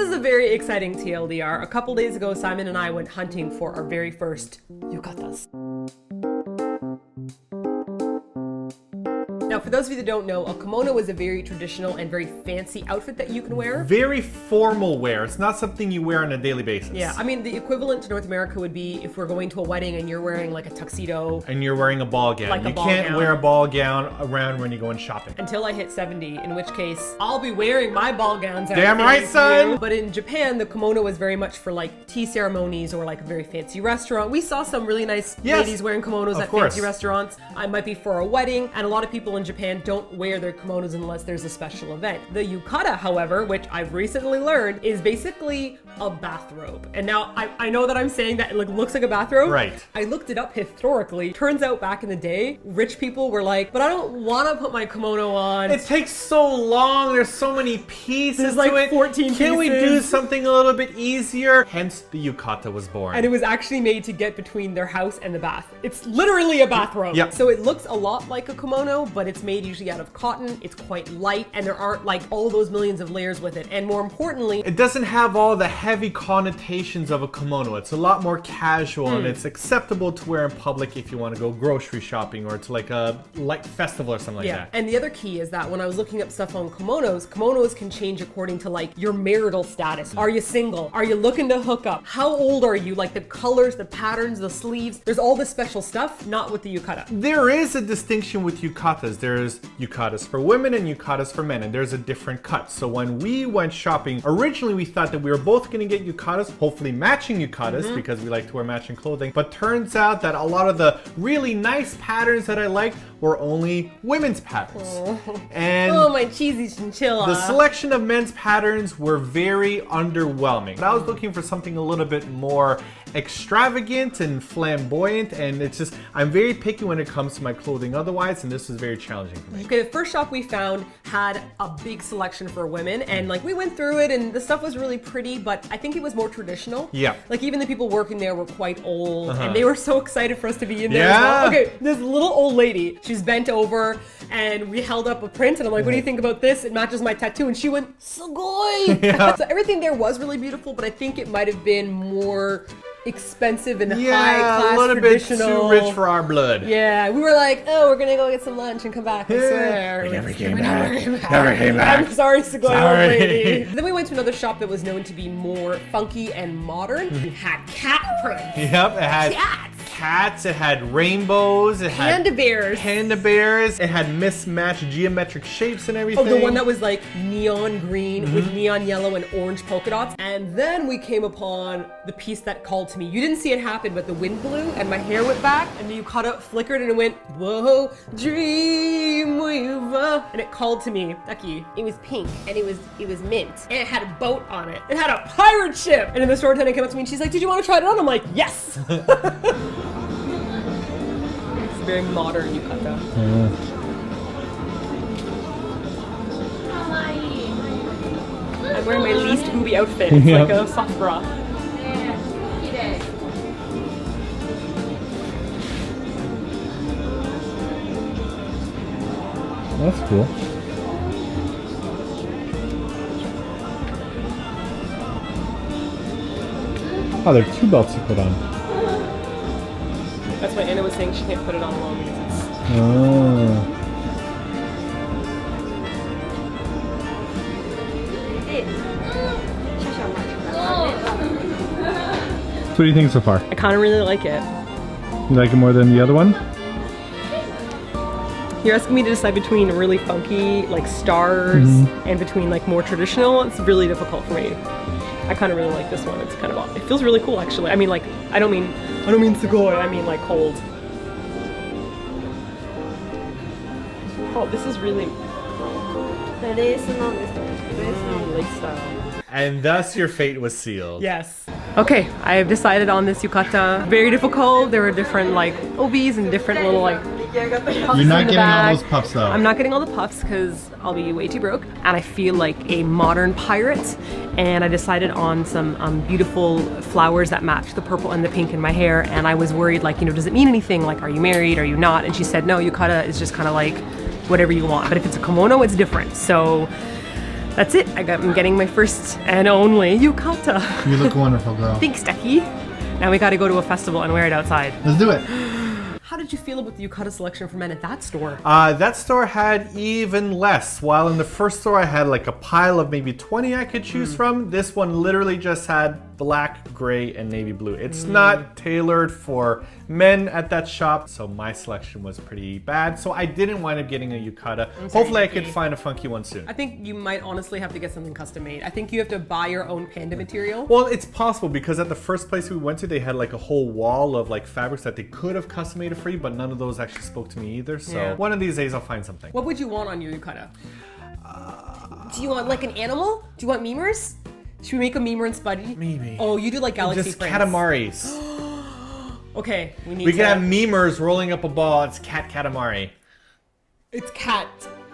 is a very exciting TLDR. A couple days ago, Simon and I went hunting for our very first yukatas. Now, for those of you that don't know, a kimono is a very traditional and very fancy outfit that you can wear. Very formal wear. It's not something you wear on a daily basis. Yeah, I mean, the equivalent to North America would be if we're going to a wedding and you're wearing like a tuxedo. And you're wearing a ball gown. Like a you ball can't gown. wear a ball gown around when you're going shopping. Until I hit 70, in which case I'll be wearing my ball gowns. Damn right, son! But in Japan, the kimono was very much for like tea ceremonies or like a very fancy restaurant. We saw some really nice ladies wearing kimonos at fancy restaurants. I might be for a wedding, and a lot of people in Japan don't wear their kimonos unless there's a special event. The yukata, however, which I've recently learned, is basically a bathrobe. And now I know that I'm saying that it looks like a bathrobe. Right. I looked it up historically. Turns out back in the day, rich people were like, but I don't want to put my kimono on. It takes so long. There's so many pieces There's like to it. 14 Can we pieces. do something a little bit easier? Hence, the yukata was born. And it was actually made to get between their house and the bath. It's literally a bathrobe. Yep. So it looks a lot like a kimono, but it's made usually out of cotton. It's quite light, and there aren't like all those millions of layers with it. And more importantly, it doesn't have all the heavy connotations of a kimono. It's a lot more casual and it's acceptable to wear in public if you want to go grocery shopping or to like a light festival or something like that. And the other key is that when I was looking up stuff on kimonos can change according to like your marital status. Are you single? Are you looking to hook up? How old are you? Like the colors, the patterns, the sleeves. There's all this special stuff, not with the yukata. There is a distinction with yukatas. There's yukatas for women and yukatas for men, and there's a different cut. So when we went shopping, originally we thought that we were both going to get yukatas, hopefully matching yukatas because we like to wear matching clothing. But turns out that a lot of the really nice patterns that I liked were only women's patterns. And oh, my cheesy chinchilla. the selection of men's patterns were very underwhelming. But I was looking for something a little bit more extravagant and flamboyant, and it's just, I'm very picky when it comes to my clothing otherwise, and this is very challenging for me. Okay, the first shop we found had a big selection for women, and like we went through it and the stuff was really pretty, but I think it was more traditional. Yeah. Like even the people working there were quite old and they were so excited for us to be in there as Yeah. well. Okay, this little old lady, she's bent over and we held up a print and I'm like, what do you think about this? It matches my tattoo, and she went, Sugoi! Yeah. So everything there was really beautiful, but I think it might have been more expensive and high Yeah, class, a little bit traditional. too rich for our blood. Yeah, we were like, oh, we're gonna go get some lunch and come back. I swear. We never came back. Never came back. I'm sorry, Segoy old Sorry. lady. Then we went to another shop that was known to be more funky and modern. It had cat prints. Yep, it had cats, it had rainbows, it had panda bears, it had mismatched geometric shapes and everything. Oh, the one that was like neon green with neon yellow and orange polka dots. And then we came upon the piece that called to me. You didn't see it happen, but the wind blew and my hair went back and the yukata flickered and it went, whoa, dream weaver. And it called to me, Ducky. It was pink and it was mint. And it had a boat on it. It had a pirate ship. And then the store attendant came up to me and she's like, did you want to try it on? I'm like, yes. It's a very modern yukata. I'm wearing my least booby outfit. It's like a soft bra. That's cool. Oh, there are two belts to put on. That's why Anna was saying she can't put it on alone because it's... Oh. So what do you think so far? I kind of really like it. You like it more than the other one? You're asking me to decide between really funky, like stars, and between like more traditional. It's really difficult for me. I kind of really like this one. It's kind of, it feels really cool actually. I mean like, I don't mean sugoi, I mean like cold. Oh, this is really... Lake style. And thus your fate was sealed. Yes. Okay, I have decided on this yukata. Very difficult. There were different like obis and different little like puffs. You're not getting all those puffs though. I'm not getting all the puffs because I'll be way too broke. And I feel like a modern pirate. And I decided on some beautiful flowers that match the purple and the pink in my hair. And I was worried like, you know, does it mean anything? Like, are you married? Are you not? And she said, no, yukata is just kind of like whatever you want. But if it's a kimono, it's different. So That's it. I'm getting my first and only yukata. You look wonderful, girl. Thanks, Ducky. Now we gotta go to a festival and wear it outside. Let's do it. How did you feel about the yukata selection for men at that store? That store had even less. While in the first store I had like a pile of maybe 20 I could choose from, this one literally just had black, gray, and navy blue. It's not tailored for men at that shop, so my selection was pretty bad. So I didn't wind up getting a yukata. Hopefully I could find a funky one soon. I think you might honestly have to get something custom made. I think you have to buy your own panda material. Well, it's possible because at the first place we went to, they had like a whole wall of like fabrics that they could have custom made for you, but none of those actually spoke to me either. So one of these days I'll find something. What would you want on your yukata? Do you want like an animal? Do you want memers? Should we make a Memer and Spuddy? Maybe. Oh, you do like Galaxy Just Prince. Catamaris. Okay, we We can have memers rolling up a ball. It's Katamari. It's Cat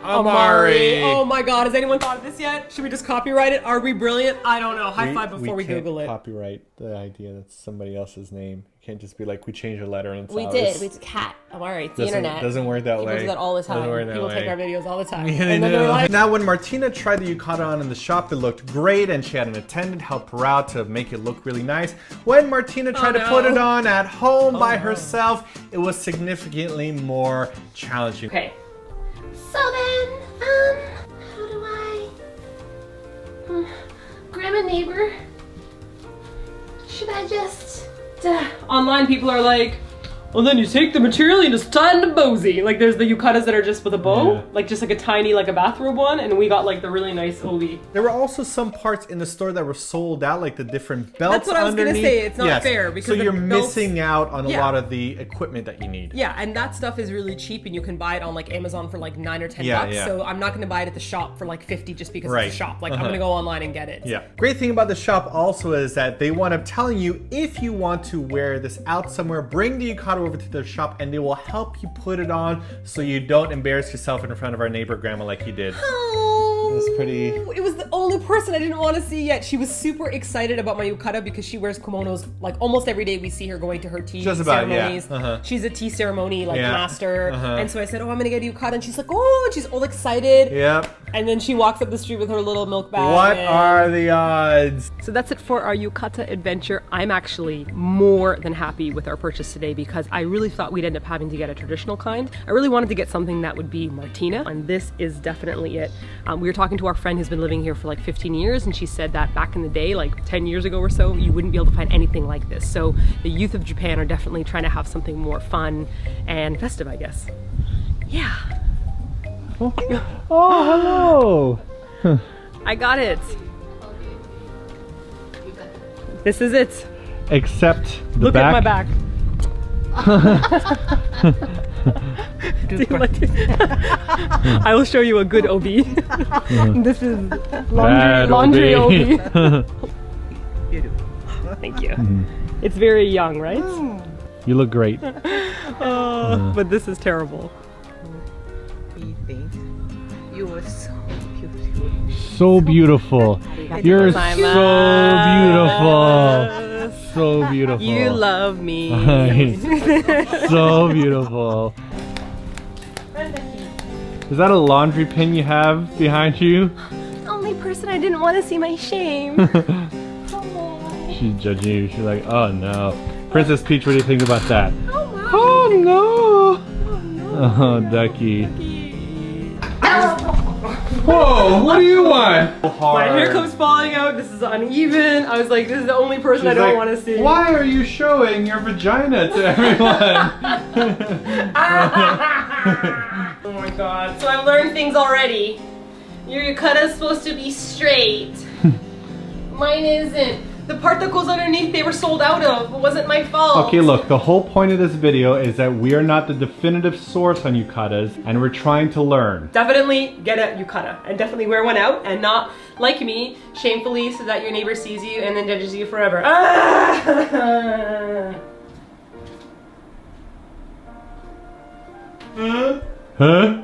Amari. Oh my god, has anyone thought of this yet? Should we just copyright it? Are we brilliant? I don't know. High five before we Google it. Copyright the idea that's somebody else's name. You can't just be like, we changed a letter and it's ours. We did Cat Amari. It's the internet. Doesn't work that way. People do that all the time. Doesn't work that People way. take our videos all the time. Yeah, and then they're like, now, when Martina tried the yukata on in the shop, it looked great, and she had an attendant help her out to make it look really nice. When Martina tried to put it on at home by herself, it was significantly more challenging. Okay. So then, how do I grab a neighbor? Should I just... online people are like, well then you take the material and just tie it in a bowsy. Like there's the yukatas that are just with a bow, Yeah. like just like a tiny like a bathrobe one, and we got like the really nice obi. There were also some parts in the store that were sold out, like the different belts. That's what I was gonna underneath. say, it's not Yes. fair, because so the you're belts- missing out on a Yeah. lot of the equipment that you need. Yeah, and that stuff is really cheap, and you can buy it on like Amazon for like 9 or 10 Yeah, bucks. yeah. So I'm not gonna buy it at the shop for like 50 just because Right. it's a shop. Like I'm Uh-huh. gonna go online and get it. Yeah. Great thing about the shop also is that they wind up telling you if you want to wear this out somewhere, bring the yukata over to their shop and they will help you put it on so you don't embarrass yourself in front of our neighbor grandma like you did. Oh, That's pretty... it was the only person I didn't want to see yet. She was super excited about my yukata because she wears kimonos like almost every day. We see her going to her tea Just about, yeah. ceremonies. Uh-huh. She's a tea ceremony like Yeah. master. Uh-huh. And so I said, oh, I'm gonna get a yukata. And she's like, oh, and she's all excited. Yep. And then she walks up the street with her little milk bag. What and- are the odds? So that's it for our yukata adventure. I'm actually more than happy with our purchase today because I really thought we'd end up having to get a traditional kind. I really wanted to get something that would be Martina, and this is definitely it. We were talking to our friend who's been living here for like 15 years, and she said that back in the day, like 10 years ago or so, you wouldn't be able to find anything like this. So the youth of Japan are definitely trying to have something more fun and festive, I guess. Yeah. Oh, hello! I got it. This is it. Except the Look back. at my back. Do you like it? I will show you a good OB. This is Bad laundry OB. OB. Thank you. It's very young, right? You look great. But this is terrible. You were so beautiful. So beautiful. You're so beautiful. So beautiful. You love me. So beautiful. Is that a laundry pin you have behind you? The only person I didn't want to see my shame. She's judging you. She's like, oh no. Princess Peach, what do you think about that? Oh no. Oh, Ducky. Whoa, what do you want? My hair comes falling out. This is uneven. I was like, this is the only person I don't want to see. Why are you showing your vagina to everyone? Oh my god. So I've learned things already. Your yukata is supposed to be straight. Mine isn't. The part that goes underneath they were sold out of. It wasn't my fault. Okay, look, the whole point of this video is that we are not the definitive source on yukatas, and we're trying to learn. Definitely get a yukata and definitely wear one out and not like me shamefully so that your neighbor sees you and then judges you forever. Ah! Huh?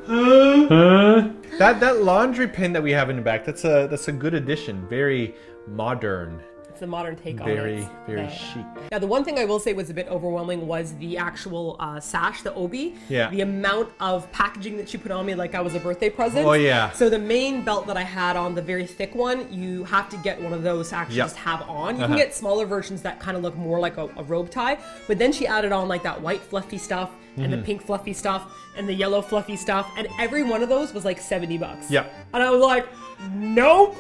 Huh? That laundry pin that we have in the back, that's a good addition. Very modern. It's a modern take on Very, it. very chic. Now, the one thing I will say was a bit overwhelming was the actual sash, the obi. Yeah. The amount of packaging that she put on me like I was a birthday present. Oh, yeah. So the main belt that I had on, the very thick one, you have to get one of those to actually Yep. just have on. You can get smaller versions that kind of look more like a robe tie. But then she added on like that white fluffy stuff and the pink fluffy stuff and the yellow fluffy stuff. And every one of those was like $70. Yep. And I was like, nope.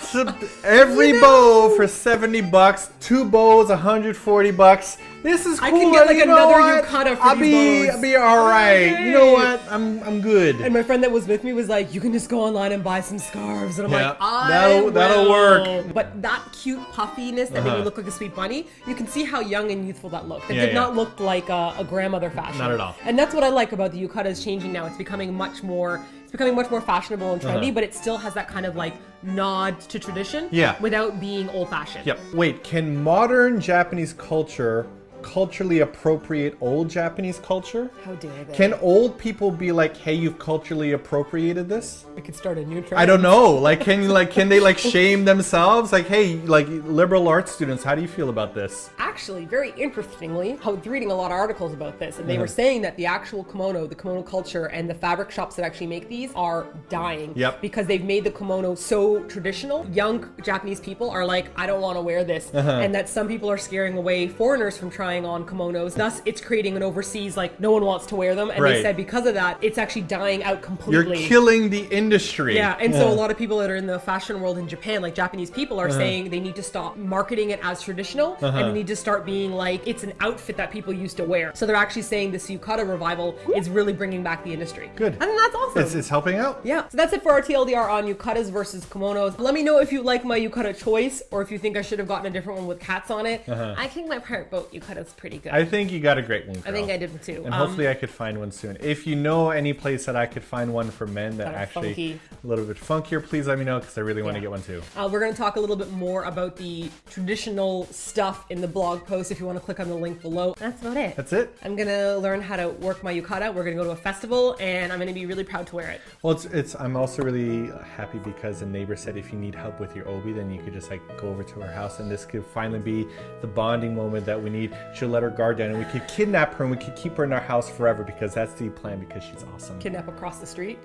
So every bow for $70, 2 bows, $140. This is cool. I can get like You know another what? yukata for I'll these bows. I'll be all right. You know what? I'm good. And my friend that was with me was like, you can just go online and buy some scarves. And I'm Yeah, like, I that'll will. work. But that cute puffiness that made me look like a sweet bunny, you can see how young and youthful that looked. It Yeah, did not look like a grandmother fashion. Not at all. And that's what I like about the yukata is changing now. It's becoming much more fashionable and trendy, but it still has that kind of like nod to tradition without being old fashioned. Yep. Wait, can modern Japanese culture culturally appropriate old Japanese culture? How dare they? Can old people be like, hey, you've culturally appropriated this? We could start a new trend. I don't know. Like, can they like shame themselves? Like, hey, like liberal arts students, how do you feel about this? Actually, very interestingly, I was reading a lot of articles about this, and they were saying that the actual kimono, the kimono culture, and the fabric shops that actually make these are dying. Yep. Because they've made the kimono so traditional. Young Japanese people are like, I don't want to wear this. And that some people are scaring away foreigners from trying on kimonos. Thus, it's creating an overseas, like, no one wants to wear them. And they said because of that, it's actually dying out completely. You're killing the industry. Yeah, and so a lot of people that are in the fashion world in Japan, like Japanese people, are saying they need to stop marketing it as traditional and they need to start being like, it's an outfit that people used to wear. So they're actually saying this yukata revival is really bringing back the industry. Good. And that's awesome. It's helping out. Yeah, so that's it for our TLDR on yukatas versus kimonos. Let me know if you like my yukata choice or if you think I should have gotten a different one with cats on it. I think my pirate boat yukata is pretty good. I think you got a great one, girl. I think I did too. And hopefully I could find one soon. If you know any place that I could find one for men that That are actually funky. a little bit funkier, please let me know because I really want to Yeah. get one too. We're going to talk a little bit more about the traditional stuff in the blog post if you want to click on the link below. That's about it. That's it. I'm going to learn how to work my yukata. We're going to go to a festival and I'm going to be really proud to wear it. Well, I'm also really happy because a neighbor said if you need help with your obi, then you could just like go over to her house and this could finally be the bonding moment that we need. She'll let her guard down and we could kidnap her and we could keep her in our house forever because that's the plan because she's awesome. Kidnap across the street.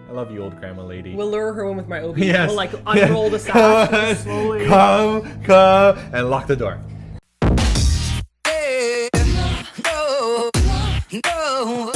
I love you, old grandma lady. We'll lure her in with my obi. Yes. We'll like unroll the sash and slowly. Come, and lock the door. No.